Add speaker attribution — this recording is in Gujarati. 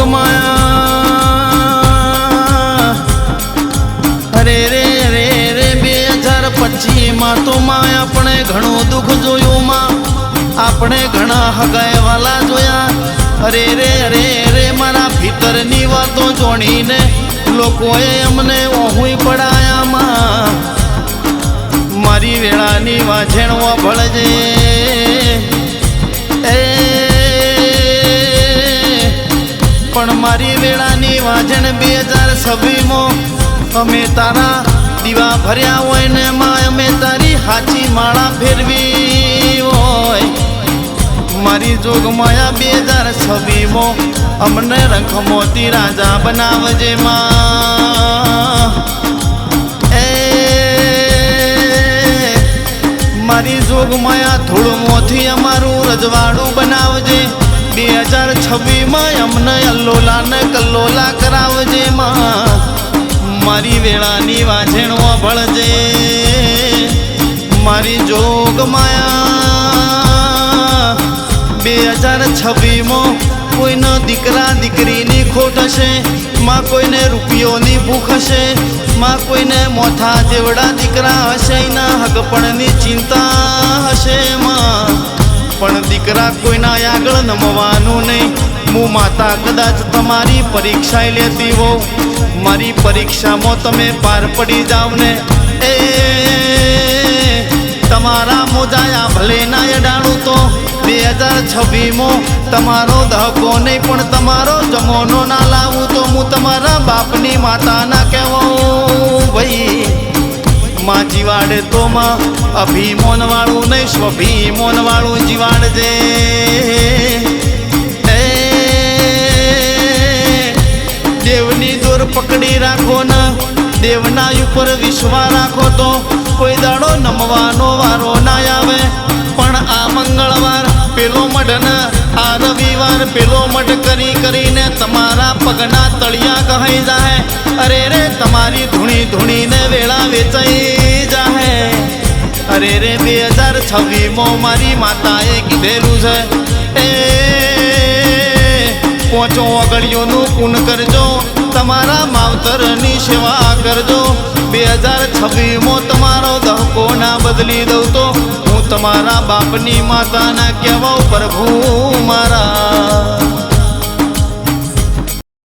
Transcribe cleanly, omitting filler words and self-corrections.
Speaker 1: જોગમાયા અરે રે રે રે 2025 માં તો માં આપણે ઘણું દુઃખ જોયું માં આપણે ઘણા હગાય વાલા જોયા અરે રે રે રે મારા ભીતરની વાતો જોડીને લોકોએ અમને ઓહુય પડાયા માં મારી વેળાની વાંઝેણવા ભળજે એ પણ મારી વેળાની વાંઝણ 2026 માં અમે તારા દીવા ભર્યા હોય ને માં અમે તારી હાચી માળા ફેરવી હોય મારી જોગમાયા 2026 માં અમને રંગમોતી રાજા બનાવજે માં એ મારી જોગમાયા ધૂળમોથી અમારું રજવાડું બનાવજે 2026 માં અમને અલ્લોલા ને કલ્લોલા કરાવજે માં મારી વેળાની વાંઝેણો ભળજે મારી જોગમાયા 2026 માં કોઈને દીકરા દીકરીની ખોટ હશે માં કોઈને રૂપિયોની ભૂખ હશે માં કોઈને મોથા જેવડા દીકરા હશે એના હગપણની ચિંતા હશે માં પણ દીકરા કોઈના આગળ નમવાનું નહીં હું માતા કદાચ તમારી પરીક્ષા લેતી હોઉં મારી પરીક્ષામાં તમે પાર પડી જાવ ને એ તમારા મોજાયા ભલે ના અડાડું તો 2026 માં તમારો દહકો નહીં પણ તમારો જમોનો ના લાવું તો હું તમારા બાપની માતા ના કહેવાઉં ભાઈ માં જીવાડે તો માં અભિમાન વાળું નહીં સ્વભિમાન વાળું જીવાડજે દેવની દોર પકડી રાખો ને દેવના ઉપર વિશ્વાસ રાખો તો કોઈ દાડો નમવાનો વારો ના આવે પણ આ મંગળવાર પેલો મઢ ને આ રવિવાર પેલો મઢ કરીને તમારા પગના તળિયા કહાઈ જાહે અરે રે તમારી ધૂણી ધૂણીને વેળા વેચાઈ જાહે અરે રે 2026 માં મારી માતાએ કીધેલું છે એ પોચો ઓગળીઓનું પૂન કરજો તમારા માવતરની સેવા કરજો 2026 માં તમારો દહકો ના બદલી દઉં તો હું તમારા બાપની માતાના કહેવાઉં પ્રભુ મારા